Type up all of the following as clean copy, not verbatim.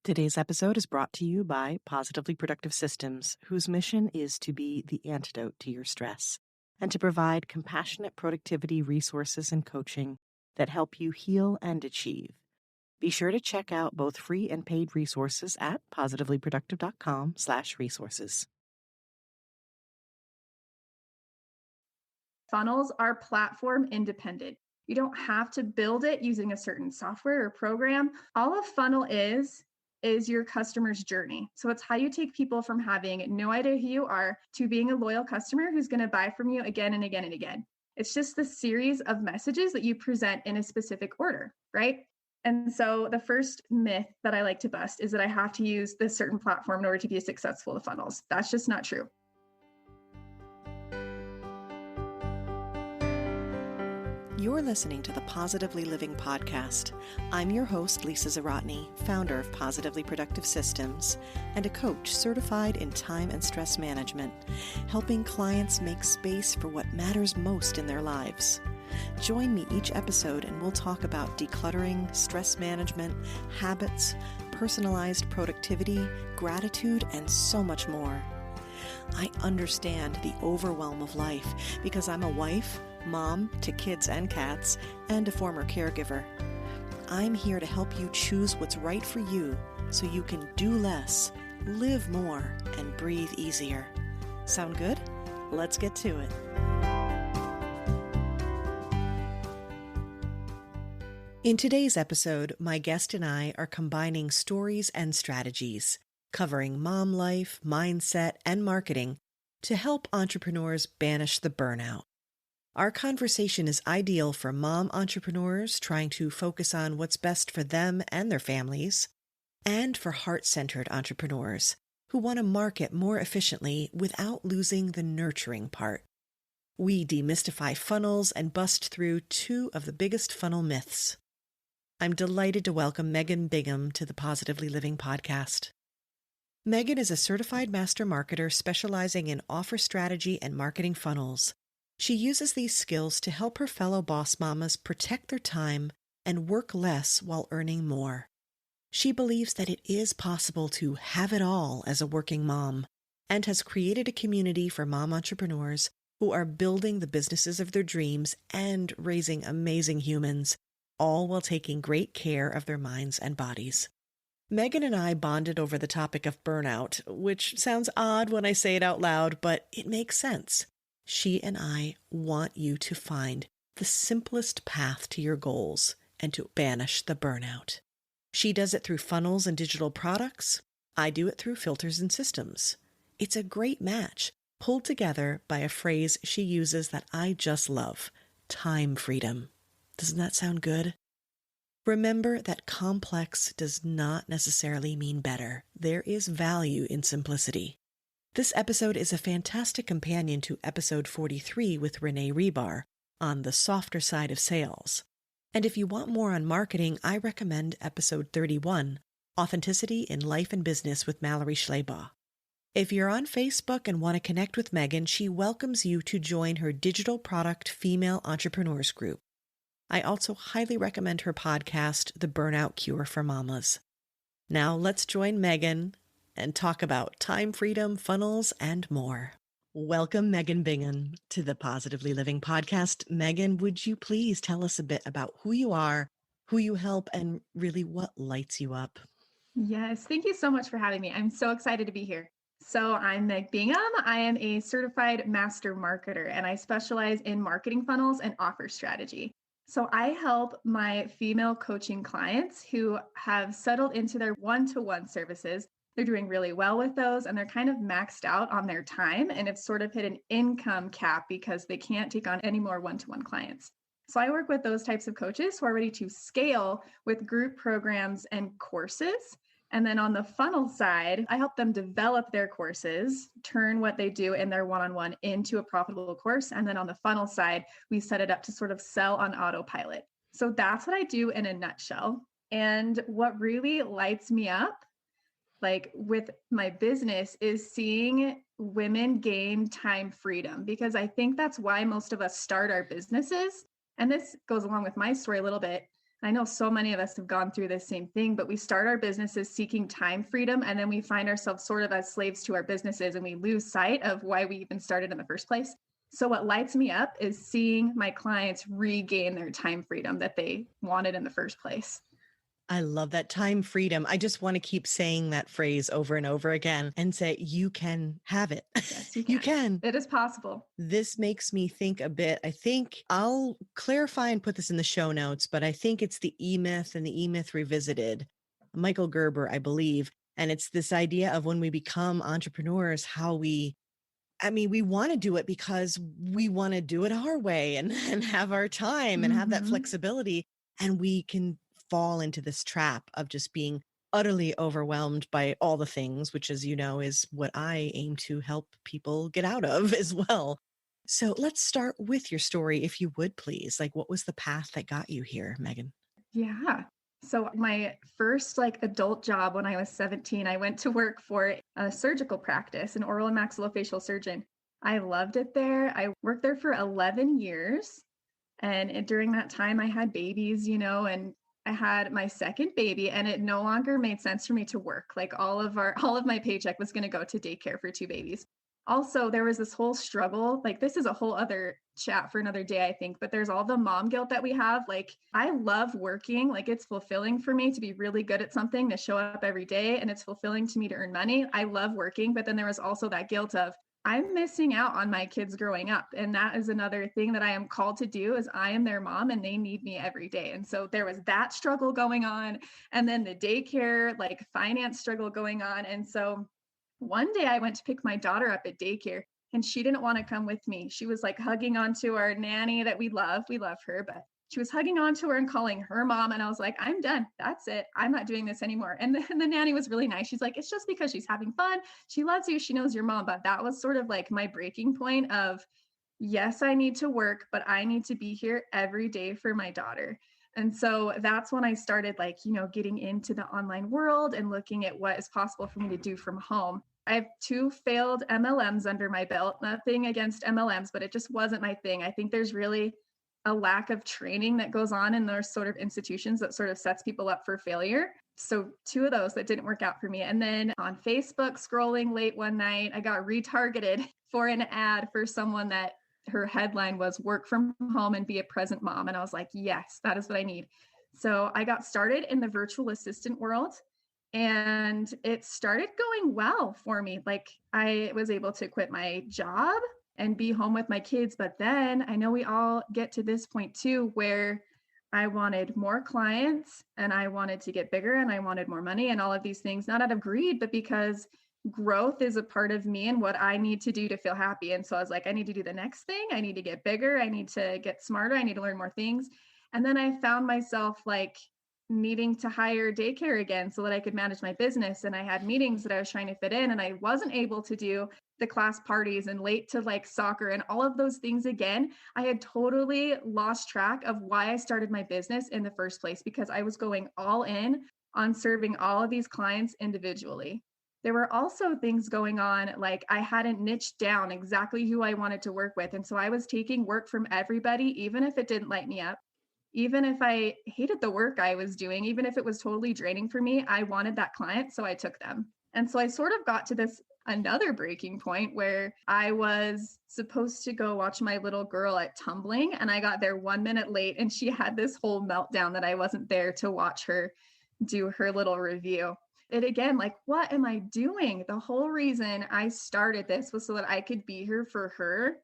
Today's episode is brought to you by Positively Productive Systems, whose mission is to be the antidote to your stress and to provide compassionate productivity resources and coaching that help you heal and achieve. Be sure to check out both free and paid resources at positivelyproductive.com/resources. Funnels are platform independent. You don't have to build it using a certain software or program. All a funnel is your customer's journey. So it's how you take people from having no idea who you are to being a loyal customer who's going to buy from you again and again and again. It's just the series of messages that you present in a specific order, right? And so the first myth that I like to bust is that I have to use this certain platform in order to be successful with funnels. That's just not true. You're listening to the Positively Living Podcast. I'm your host, Lisa Zawrotny, founder of Positively Productive Systems and a coach certified in time and stress management, helping clients make space for what matters most in their lives. Join me each episode and we'll talk about decluttering, stress management, habits, personalized productivity, gratitude, and so much more. I understand the overwhelm of life because I'm a wife, mom to kids and cats, and a former caregiver. I'm here to help you choose what's right for you so you can do less, live more, and breathe easier. Sound good? Let's get to it. In today's episode, my guest and I are combining stories and strategies, covering mom life, mindset, and marketing to help entrepreneurs banish the burnout. Our conversation is ideal for mom entrepreneurs trying to focus on what's best for them and their families, and for heart-centered entrepreneurs who want to market more efficiently without losing the nurturing part. We demystify funnels and bust through two of the biggest funnel myths. I'm delighted to welcome Megan Bingham to the Positively Living Podcast. Megan is a certified master marketer specializing in offer strategy and marketing funnels. She uses these skills to help her fellow boss mamas protect their time and work less while earning more. She believes that it is possible to have it all as a working mom and has created a community for mom entrepreneurs who are building the businesses of their dreams and raising amazing humans, all while taking great care of their minds and bodies. Megan and I bonded over the topic of burnout, which sounds odd when I say it out loud, but it makes sense. She and I want you to find the simplest path to your goals and to banish the burnout. She does it through funnels and digital products. I do it through filters and systems. It's a great match, pulled together by a phrase she uses that I just love, time freedom. Doesn't that sound good? Remember that complex does not necessarily mean better. There is value in simplicity. This episode is a fantastic companion to episode 43 with Renee Rebar on the softer side of sales. And if you want more on marketing, I recommend episode 31, Authenticity in Life and Business with Mallory Schleybaugh. If you're on Facebook and want to connect with Megan, she welcomes you to join her digital product female entrepreneurs group. I also highly recommend her podcast, The Burnout Cure for Mamas. Now let's join Megan and talk about time freedom, funnels, and more. Welcome, Megan Bingham, to the Positively Living Podcast. Megan, would you please tell us a bit about who you are, who you help, and really what lights you up? Yes, thank you so much for having me. I'm so excited to be here. So I'm Meg Bingham. I am a certified master marketer, and I specialize in marketing funnels and offer strategy. So I help my female coaching clients who have settled into their one-to-one services. They're doing really well with those, and they're kind of maxed out on their time, and it's sort of hit an income cap because they can't take on any more one-to-one clients. So I work with those types of coaches who are ready to scale with group programs and courses. And then on the funnel side, I help them develop their courses, turn what they do in their one-on-one into a profitable course. And then on the funnel side, we set it up to sort of sell on autopilot. So that's what I do in a nutshell. And what really lights me up, like with my business, is seeing women gain time freedom, because I think that's why most of us start our businesses. And this goes along with my story a little bit. I know so many of us have gone through this same thing, but we start our businesses seeking time freedom, and then we find ourselves sort of as slaves to our businesses, and we lose sight of why we even started in the first place. So, what lights me up is seeing my clients regain their time freedom that they wanted in the first place. I love that time freedom. I just want to keep saying that phrase over and over again and say, you can have it. Yes, you You can. can. It is possible. This makes me think a bit. I think I'll clarify and put this in the show notes, but I think it's the E Myth and the E Myth Revisited, Michael Gerber, I believe. And it's this idea of when we become entrepreneurs, we want to do it because we want to do it our way and have our time and have that Mhm. flexibility. And we can fall into this trap of just being utterly overwhelmed by all the things, which, as you know, is what I aim to help people get out of as well. So let's start with your story, if you would, please. Like, what was the path that got you here, Megan? Yeah. So my first adult job when I was 17, I went to work for a surgical practice, an oral and maxillofacial surgeon. I loved it there. I worked there for 11 years. And during that time, I had babies, and I had my second baby, and it no longer made sense for me to work. Like all of my paycheck was going to go to daycare for two babies. Also, there was this whole struggle. Like, this is a whole other chat for another day, I think, but there's all the mom guilt that we have. Like, I love working. Like, it's fulfilling for me to be really good at something, to show up every day, and it's fulfilling to me to earn money. I love working, but then there was also that guilt of, I'm missing out on my kids growing up. And that is another thing that I am called to do, is I am their mom and they need me every day. And so there was that struggle going on. And then the daycare, finance struggle going on. And so one day I went to pick my daughter up at daycare, and she didn't want to come with me. She was like hugging onto our nanny that we love. We love her, but she was hugging onto her and calling her mom. And I was like, I'm done. That's it. I'm not doing this anymore. And the nanny was really nice. She's like, it's just because she's having fun. She loves you. She knows your mom. But that was sort of like my breaking point of, yes, I need to work, but I need to be here every day for my daughter. And so that's when I started getting into the online world and looking at what is possible for me to do from home. I have two failed MLMs under my belt. Nothing against MLMs, but it just wasn't my thing. I think there's really a lack of training that goes on in those sort of institutions that sort of sets people up for failure. So two of those that didn't work out for me. And then on Facebook, scrolling late one night, I got retargeted for an ad for someone that her headline was "Work from home and be a present mom." And I was like, yes, that is what I need. So I got started in the virtual assistant world, and it started going well for me. Like, I was able to quit my job and be home with my kids. But then I know we all get to this point too, where I wanted more clients and I wanted to get bigger and I wanted more money and all of these things, not out of greed, but because growth is a part of me and what I need to do to feel happy. And so I was like, I need to do the next thing. I need to get bigger. I need to get smarter. I need to learn more things. And then I found myself needing to hire daycare again so that I could manage my business. And I had meetings that I was trying to fit in, and I wasn't able to do the class parties and late to soccer and all of those things again. I had totally lost track of why I started my business in the first place, because I was going all in on serving all of these clients individually. There were also things going on, like I hadn't niched down exactly who I wanted to work with. And so I was taking work from everybody, even if it didn't light me up. Even if I hated the work I was doing, even if it was totally draining for me, I wanted that client, so I took them. And so I sort of got to this another breaking point where I was supposed to go watch my little girl at tumbling, and I got there 1 minute late, and she had this whole meltdown that I wasn't there to watch her do her little review. It again, what am I doing? The whole reason I started this was so that I could be here for her.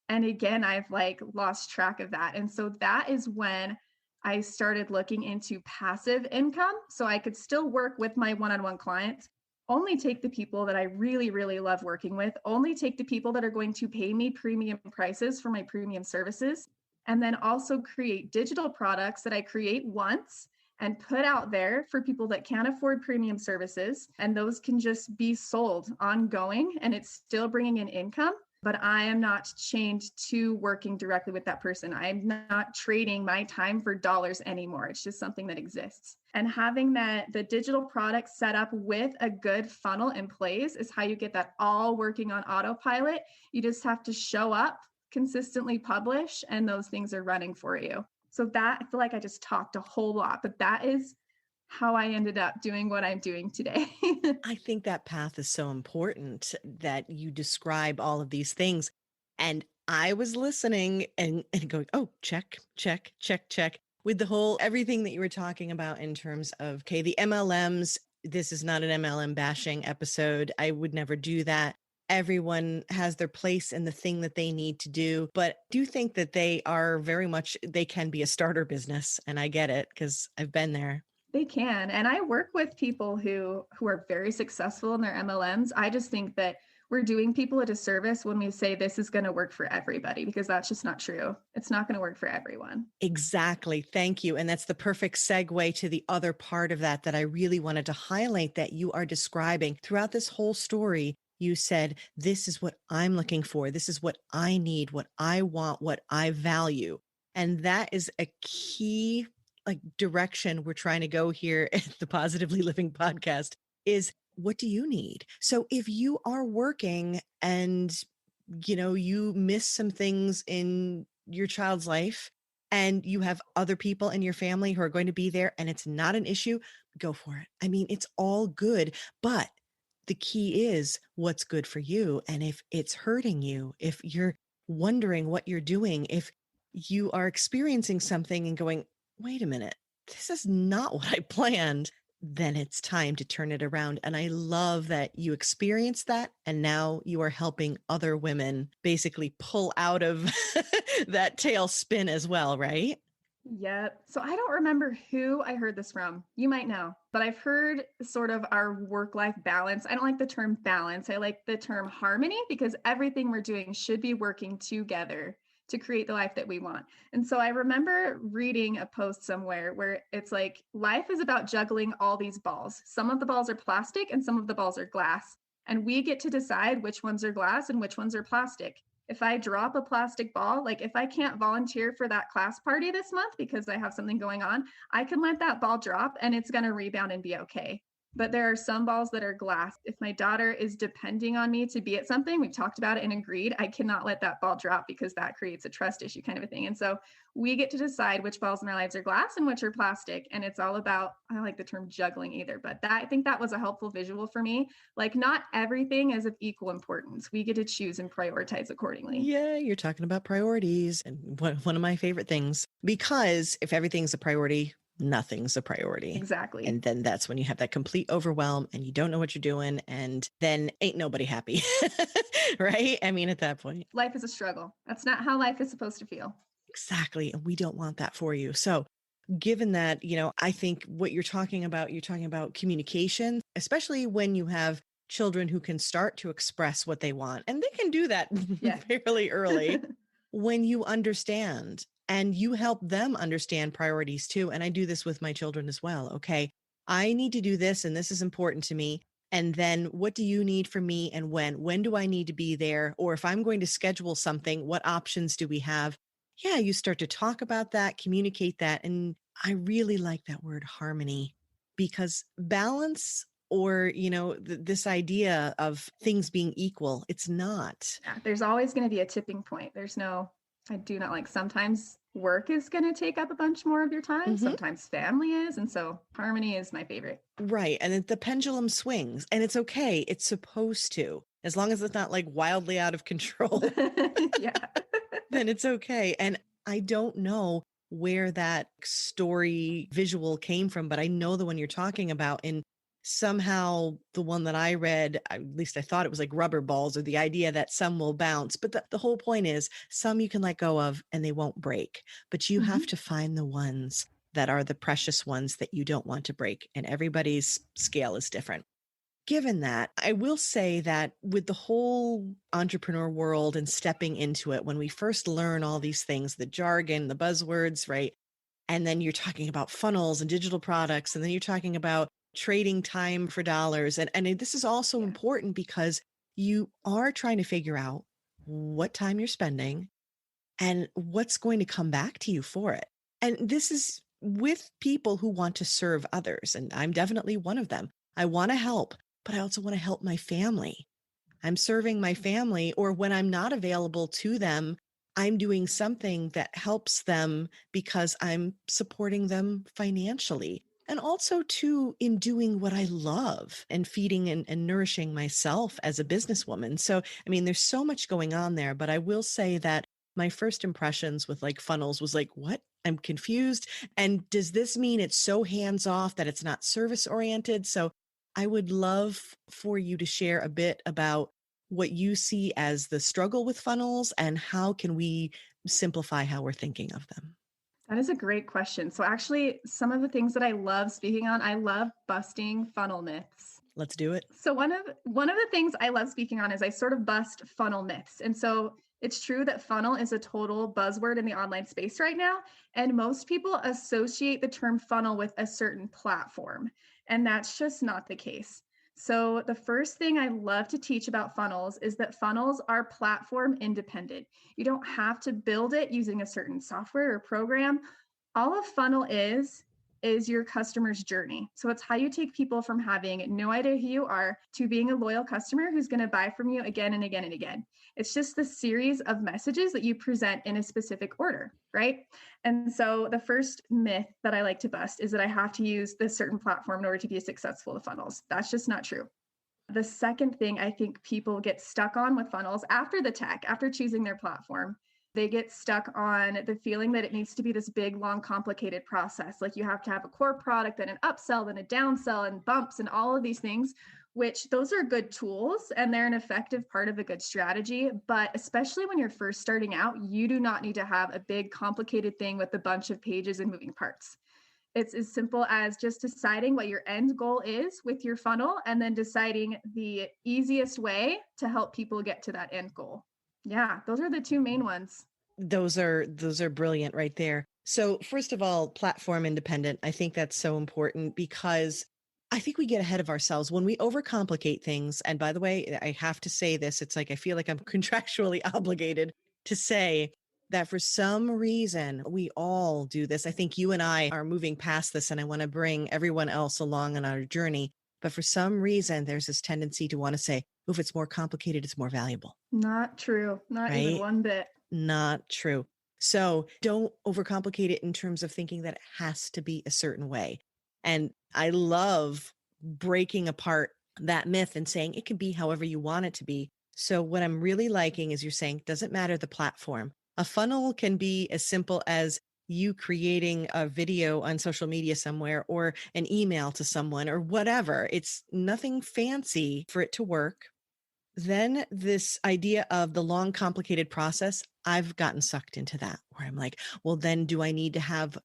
And again, I've lost track of that. And so that is when I started looking into passive income so I could still work with my one-on-one clients, only take the people that I really, really love working with, only take the people that are going to pay me premium prices for my premium services, and then also create digital products that I create once and put out there for people that can't afford premium services. And those can just be sold ongoing, and it's still bringing in income. But I am not chained to working directly with that person. I'm not trading my time for dollars anymore. It's just something that exists. And having the digital product set up with a good funnel in place is how you get that all working on autopilot. You just have to show up, consistently publish, and those things are running for you. So that I feel like I just talked a whole lot, but that is how I ended up doing what I'm doing today. I think that path is so important that you describe all of these things. And I was listening and going, oh, check, check, check, check with the whole everything that you were talking about in terms of, okay, the MLMs. This is not an MLM bashing episode. I would never do that. Everyone has their place in the thing that they need to do. But I do think that they are very much, they can be a starter business. And I get it because I've been there. They can. And I work with people who are very successful in their MLMs. I just think that we're doing people a disservice when we say this is going to work for everybody, because that's just not true. It's not going to work for everyone. Exactly. Thank you. And that's the perfect segue to the other part of that I really wanted to highlight that you are describing throughout this whole story. You said, this is what I'm looking for. This is what I need, what I want, what I value. And that is a key direction we're trying to go here at the Positively Living podcast is, what do you need? So if you are working and you miss some things in your child's life and you have other people in your family who are going to be there and it's not an issue, go for it. I mean, it's all good, but the key is what's good for you. And if it's hurting you, if you're wondering what you're doing, if you are experiencing something and going, wait a minute, this is not what I planned, then it's time to turn it around. And I love that you experienced that. And now you are helping other women basically pull out of that tailspin as well, right? Yep. So I don't remember who I heard this from. You might know, but I've heard sort of our work-life balance. I don't like the term balance. I like the term harmony, because everything we're doing should be working together to create the life that we want. And so I remember reading a post somewhere where it's like, life is about juggling all these balls. Some of the balls are plastic and some of the balls are glass. And we get to decide which ones are glass and which ones are plastic. If I drop a plastic ball, like if I can't volunteer for that class party this month because I have something going on, I can let that ball drop and it's going to rebound and be okay. But there are some balls that are glass. If my daughter is depending on me to be at something, we've talked about it and agreed, I cannot let that ball drop because that creates a trust issue kind of a thing. And so we get to decide which balls in our lives are glass and which are plastic. And it's all about, I don't like the term juggling either, but I think that was a helpful visual for me. Like, not everything is of equal importance. We get to choose and prioritize accordingly. Yeah, you're talking about priorities, and one of my favorite things, because if everything's a priority, nothing's a priority. Exactly. And then that's when you have that complete overwhelm and you don't know what you're doing. And then ain't nobody happy. Right? I mean, at that point, life is a struggle. That's not how life is supposed to feel. Exactly. And we don't want that for you. So given that, I think what you're talking about communication, especially when you have children who can start to express what they want, and they can do that fairly early. When you understand and you help them understand priorities too. And I do this with my children as well. Okay, I need to do this and this is important to me. And then what do you need from me and when do I need to be there? Or if I'm going to schedule something, what options do we have? Yeah, you start to talk about that, communicate that. And I really like that word harmony, because balance, or, this idea of things being equal, it's not. Yeah, there's always going to be a tipping point. I do not like, sometimes work is going to take up a bunch more of your time. Mm-hmm. Sometimes family is. And so harmony is my favorite. Right. And the pendulum swings, and it's okay. It's supposed to, as long as it's not like wildly out of control. Yeah. Then it's okay. And I don't know where that story visual came from, but I know the one you're talking about. And somehow the one that I read, at least I thought it was like rubber balls, or the idea that some will bounce. But the whole point is, some you can let go of and they won't break, but you have to find the ones that are the precious ones that you don't want to break. And everybody's scale is different. Given that, I will say that with the whole entrepreneur world and stepping into it, when we first learn all these things, the jargon, the buzzwords, right? And then you're talking about funnels and digital products, and then you're talking about trading time for dollars. And this is also important because you are trying to figure out what time you're spending and what's going to come back to you for it. And this is with people who want to serve others. And I'm definitely one of them. I want to help, but I also want to help my family. I'm serving my family, or when I'm not available to them, I'm doing something that helps them because I'm supporting them financially. And also, too, in doing what I love and feeding and nourishing myself as a businesswoman. So, I mean, there's so much going on there, but I will say that my first impressions with like funnels was like, what? I'm confused. And does this mean it's so hands off that it's not service oriented? So I would love for you to share a bit about what you see as the struggle with funnels and how can we simplify how we're thinking of them. That is a great question. So actually, some of the things that I love speaking on, I love busting funnel myths. Let's do it. So one of the things I love speaking on is I sort of bust funnel myths. And so it's true that funnel is a total buzzword in the online space right now, and most people associate the term funnel with a certain platform, and that's just not the case. So the first thing I love to teach about funnels is that funnels are platform independent. You don't have to build it using a certain software or program. All a funnel is your customer's journey. So it's how you take people from having no idea who you are to being a loyal customer who's going to buy from you again and again and again. It's just the series of messages that you present in a specific order, right? And so the first myth that I like to bust is that I have to use this certain platform in order to be successful with funnels. That's just not true. The second thing I think people get stuck on with funnels after the tech, after choosing their platform, they get stuck on the feeling that it needs to be this big, long, complicated process. Like you have to have a core product and an upsell and a downsell and bumps and all of these things, which those are good tools and they're an effective part of a good strategy. But especially when you're first starting out, you do not need to have a big, complicated thing with a bunch of pages and moving parts. It's as simple as just deciding what your end goal is with your funnel and then deciding the easiest way to help people get to that end goal. Yeah, those are the two main ones. Those are brilliant right there. So first of all, platform independent. I think that's so important because I think we get ahead of ourselves when we overcomplicate things. And by the way, I have to say this, it's like I feel like I'm contractually obligated to say that for some reason we all do this. I think you and I are moving past this and I want to bring everyone else along on our journey. But for some reason, there's this tendency to want to say, "Oh, if it's more complicated, it's more valuable." Not true. Not even Right? one bit. Not true. So don't overcomplicate it in terms of thinking that it has to be a certain way. And I love breaking apart that myth and saying it can be however you want it to be. So what I'm really liking is you're saying, doesn't matter the platform. A funnel can be as simple as you creating a video on social media somewhere or an email to someone or whatever. It's nothing fancy for it to work. Then this idea of the long, complicated process, I've gotten sucked into that where I'm like, well, then do I need to have,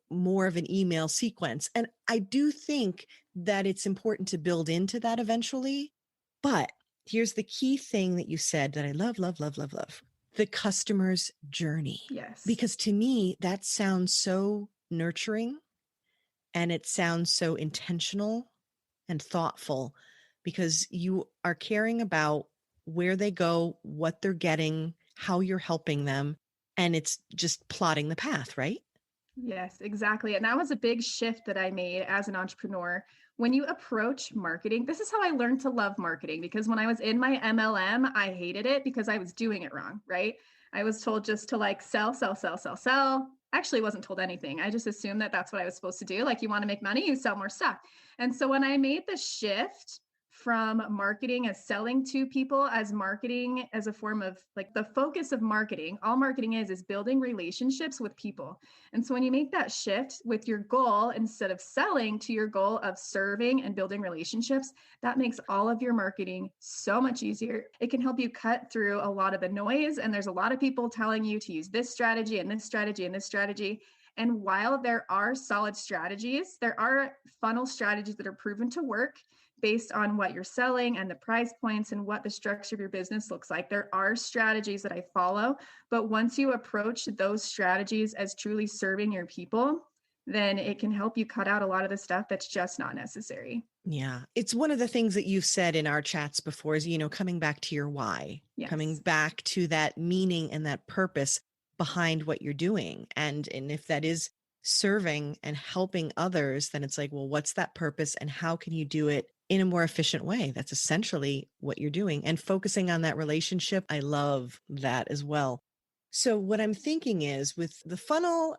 more of an email sequence? And I do think that it's important to build into that eventually. But here's the key thing that you said that I love, love, love, love, love: the customer's journey. Yes. Because to me, that sounds so nurturing and it sounds so intentional and thoughtful because you are caring about where they go, what they're getting, how you're helping them. And it's just plotting the path, right? Yes, exactly. And that was a big shift that I made as an entrepreneur. When you approach marketing, this is how I learned to love marketing because when I was in my MLM, I hated it because I was doing it wrong, right? I was told just to like sell, sell, sell, sell, sell. Actually, wasn't told anything. I just assumed that that's what I was supposed to do. Like, you want to make money, you sell more stuff. And so when I made the shift from marketing as selling to people as marketing as a form of like the focus of marketing, all marketing is building relationships with people. And so when you make that shift with your goal, instead of selling to your goal of serving and building relationships, that makes all of your marketing so much easier. It can help you cut through a lot of the noise. And there's a lot of people telling you to use this strategy and this strategy and this strategy. And while there are solid strategies, there are funnel strategies that are proven to work based on what you're selling and the price points and what the structure of your business looks like. There are strategies that I follow, but once you approach those strategies as truly serving your people, then it can help you cut out a lot of the stuff that's just not necessary. Yeah. It's one of the things that you've said in our chats before is, coming back to your why, coming Yes. back to that meaning and that purpose behind what you're doing. And if that is serving and helping others, then it's like, well, what's that purpose and how can you do it in a more efficient way? That's essentially what you're doing and focusing on that relationship. I love that as well. So what I'm thinking is with the funnel,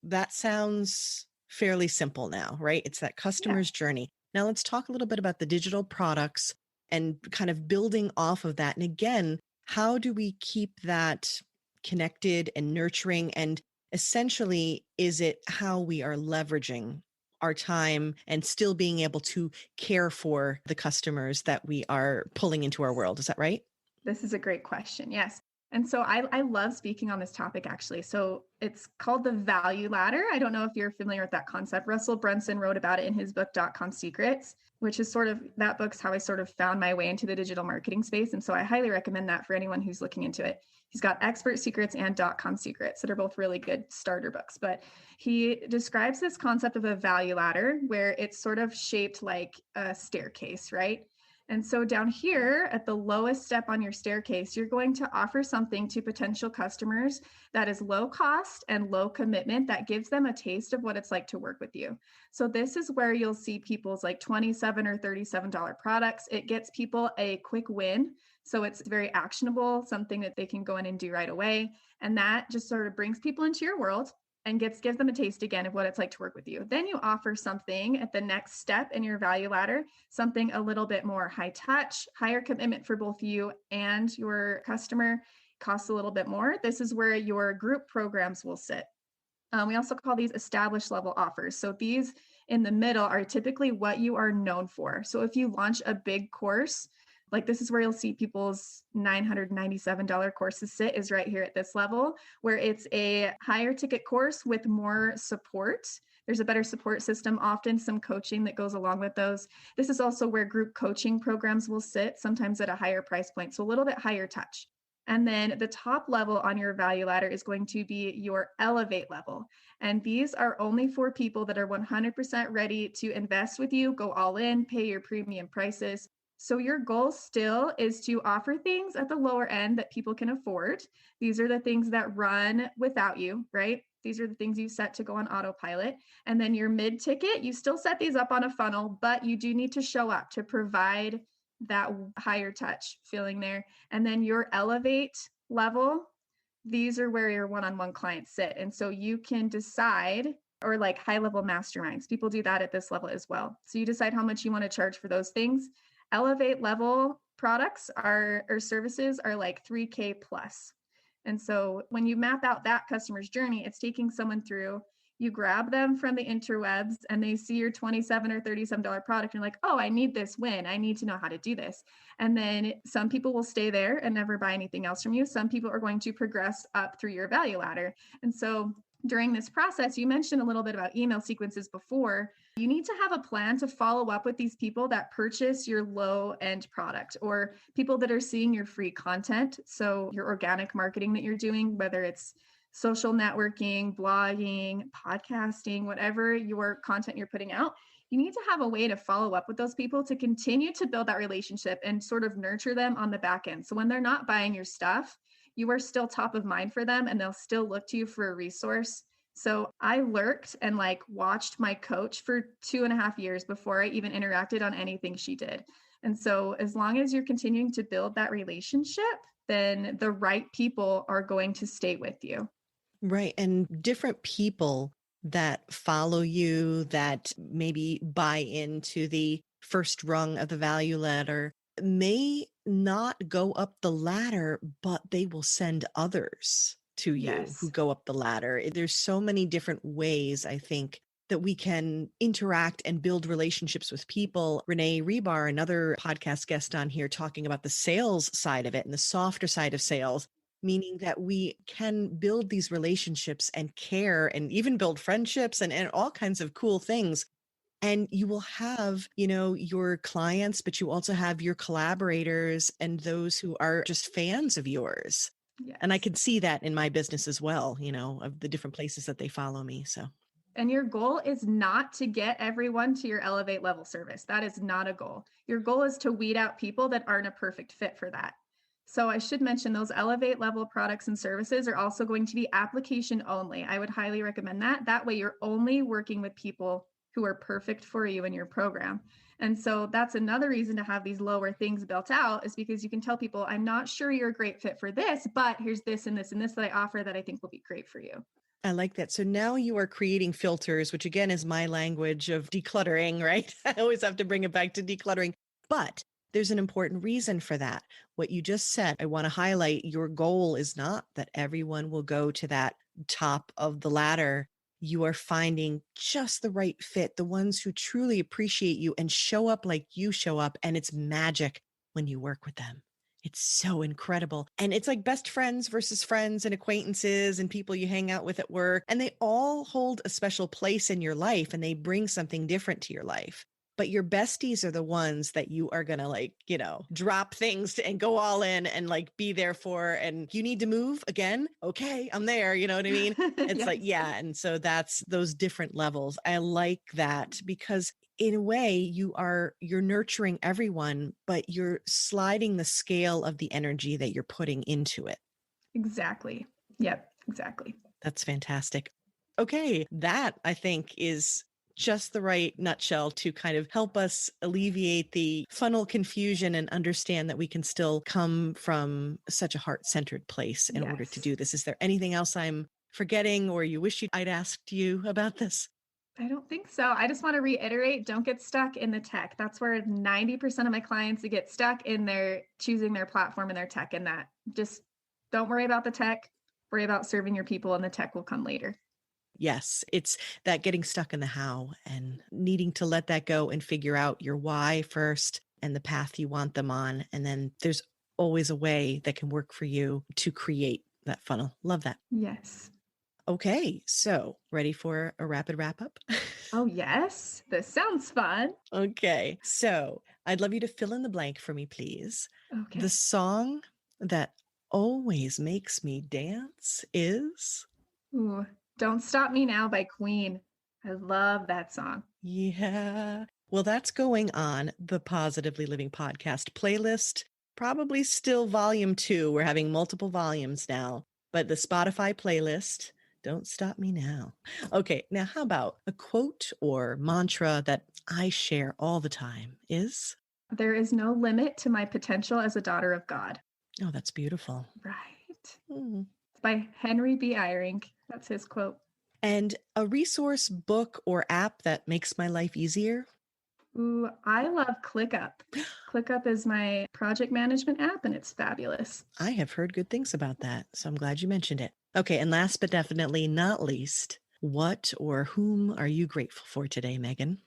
that sounds fairly simple now, right? It's that Yeah. customer's journey. Now let's talk a little bit about the digital products and kind of building off of that. And again, how do we keep that connected and nurturing? And essentially, is it how we are leveraging our time and still being able to care for the customers that we are pulling into our world? Is that right? This is a great question. Yes. And so I love speaking on this topic actually. So it's called the value ladder. I don't know if you're familiar with that concept. Russell Brunson wrote about it in his book, .com Secrets, which is sort of that book's how I sort of found my way into the digital marketing space. And so I highly recommend that for anyone who's looking into it. He's got Expert Secrets and .com Secrets that are both really good starter books. But he describes this concept of a value ladder where it's sort of shaped like a staircase, right? And so down here at the lowest step on your staircase, you're going to offer something to potential customers that is low cost and low commitment that gives them a taste of what it's like to work with you. So this is where you'll see people's like $27 or $37 products. It gets people a quick win. So it's very actionable, something that they can go in and do right away. And that just sort of brings people into your world and gives them a taste again of what it's like to work with you. Then you offer something at the next step in your value ladder, something a little bit more high touch, higher commitment for both you and your customer, costs a little bit more. This is where your group programs will sit. We also call these established level offers. So these in the middle are typically what you are known for. So if you launch a big course, like this is where you'll see people's $997 courses sit, is right here at this level, where it's a higher ticket course with more support. There's a better support system, often some coaching that goes along with those. This is also where group coaching programs will sit, sometimes at a higher price point, so a little bit higher touch. And then the top level on your value ladder is going to be your elevate level. And these are only for people that are 100% ready to invest with you, go all in, pay your premium prices. So your goal still is to offer things at the lower end that people can afford. These are the things that run without you, right? These are the things you set to go on autopilot. And then your mid ticket, you still set these up on a funnel, but you do need to show up to provide that higher touch feeling there. And then your elevate level, these are where your one-on-one clients sit. And so you can decide, or like high level masterminds, people do that at this level as well. So you decide how much you want to charge for those things. Elevate level products are or services are like 3K plus. And so when you map out that customer's journey, it's taking someone through, you grab them from the interwebs and they see your $27 or $37 product. And you're like, oh, I need this win. I need to know how to do this. And then some people will stay there and never buy anything else from you. Some people are going to progress up through your value ladder. And so during this process, you mentioned a little bit about email sequences before. You need to have a plan to follow up with these people that purchase your low end product or people that are seeing your free content. So your organic marketing that you're doing, whether it's social networking, blogging, podcasting, whatever your content you're putting out, you need to have a way to follow up with those people to continue to build that relationship and sort of nurture them on the back end. So when they're not buying your stuff, you are still top of mind for them and they'll still look to you for a resource. So I lurked and like watched my coach for 2.5 years before I even interacted on anything she did. And so as long as you're continuing to build that relationship, then the right people are going to stay with you. Right. And different people that follow you, that maybe buy into the first rung of the value ladder, may not go up the ladder, but they will send others to you who Yes. go up the ladder. There's so many different ways, I think, that we can interact and build relationships with people. Renee Rebar, another podcast guest on here, talking about the sales side of it and the softer side of sales, meaning that we can build these relationships and care and even build friendships and all kinds of cool things. And you will have, your clients, but you also have your collaborators and those who are just fans of yours. And I Yes. can see that in my business as well, of the different places that they follow me. So, And your goal is not to get everyone to your elevate level service. That is not a goal. Your goal is to weed out people that aren't a perfect fit for that. So I should mention those elevate level products and services are also going to be application only. I would highly recommend that. That way you're only working with people who are perfect for you in your program. And so that's another reason to have these lower things built out, is because you can tell people, I'm not sure you're a great fit for this, but here's this and this and this that I offer that I think will be great for you. I like that. So now you are creating filters, which again is my language of decluttering, right? I always have to bring it back to decluttering, but there's an important reason for that. What you just said, I want to highlight, your goal is not that everyone will go to that top of the ladder. You are finding just the right fit, the ones who truly appreciate you and show up like you show up. And it's magic when you work with them. It's so incredible. And it's like best friends versus friends and acquaintances and people you hang out with at work. And they all hold a special place in your life and they bring something different to your life. But your besties are the ones that you are going to drop things and go all in and be there for. And you need to move again. Okay, I'm there. You know what I mean? It's Yes. yeah. And so that's those different levels. I like that because in a way you're nurturing everyone, but you're sliding the scale of the energy that you're putting into it. Exactly. Yep, exactly. That's fantastic. Okay. That I think is just the right nutshell to kind of help us alleviate the funnel confusion and understand that we can still come from such a heart-centered place in order to do this. Is there anything else I'm forgetting or you wish I'd asked you about this? I don't think so. I just want to reiterate, don't get stuck in the tech. That's where 90% of my clients get stuck in their choosing their platform and their tech, and that just don't worry about the tech, worry about serving your people, and the tech will come later. Yes, it's that getting stuck in the how and needing to let that go and figure out your why first and the path you want them on. And then there's always a way that can work for you to create that funnel. Love that. Yes. Okay, so ready for a rapid wrap up? Oh, yes. This sounds fun. Okay, so I'd love you to fill in the blank for me, please. Okay. The song that always makes me dance is? Ooh, Don't Stop Me Now by Queen. I love that song. Yeah. Well, that's going on the Positively Living podcast playlist. Probably still volume 2. We're having multiple volumes now, but the Spotify playlist, Don't Stop Me Now. Okay. Now, how about a quote or mantra that I share all the time is? There is no limit to my potential as a daughter of God. Oh, that's beautiful. Right. Mm. It's by Henry B. Eyring. That's his quote. And a resource, book, or app that makes my life easier? Ooh, I love ClickUp. ClickUp is my project management app, and it's fabulous. I have heard good things about that, so I'm glad you mentioned it. Okay, and last but definitely not least, what or whom are you grateful for today, Megan?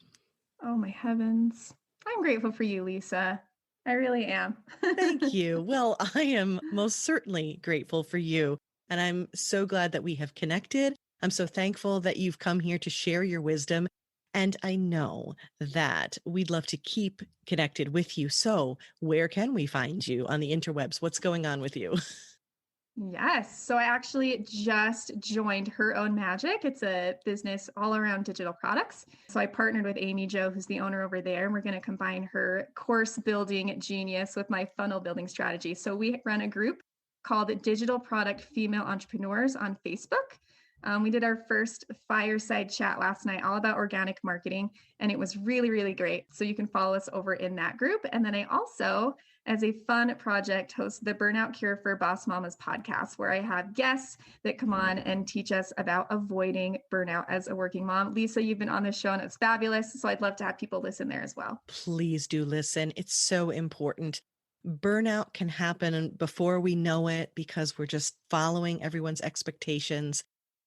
Oh, my heavens. I'm grateful for you, Lisa. I really am. Thank you. Well, I am most certainly grateful for you, and I'm so glad that we have connected. I'm so thankful that you've come here to share your wisdom. And I know that we'd love to keep connected with you. So where can we find you on the interwebs? What's going on with you? Yes. So I actually just joined Her Own Magic. It's a business all around digital products. So I partnered with Amy Jo, who's the owner over there, and we're going to combine her course building genius with my funnel building strategy. So we run a group called Digital Product Female Entrepreneurs on Facebook. We did our first fireside chat last night, all about organic marketing, and it was really, really great. So you can follow us over in that group. And then I also, as a fun project, host the Burnout Cure for Boss Mamas podcast, where I have guests that come on and teach us about avoiding burnout as a working mom. Lisa, you've been on this show and it's fabulous. So I'd love to have people listen there as well. Please do listen. It's so important. Burnout can happen before we know it because we're just following everyone's expectations.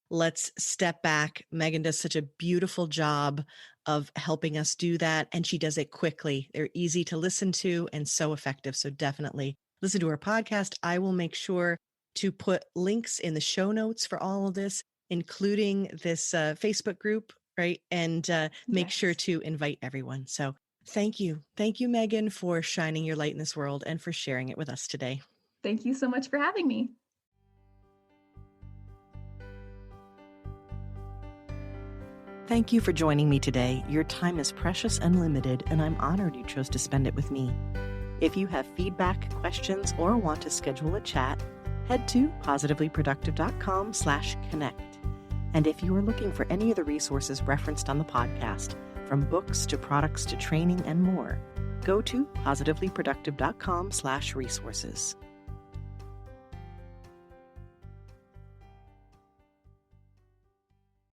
Let's step back. Megan does such a beautiful job of helping us do that. And she does it quickly. They're easy to listen to and so effective. So definitely listen to her podcast. I will make sure to put links in the show notes for all of this, including this Facebook group, right? And make sure to invite everyone. So thank you. Thank you, Megan, for shining your light in this world and for sharing it with us today. Thank you so much for having me. Thank you for joining me today. Your time is precious and limited, and I'm honored you chose to spend it with me. If you have feedback, questions, or want to schedule a chat, head to positivelyproductive.com/connect. And if you are looking for any of the resources referenced on the podcast, from books to products to training and more. Go to positivelyproductive.com/resources.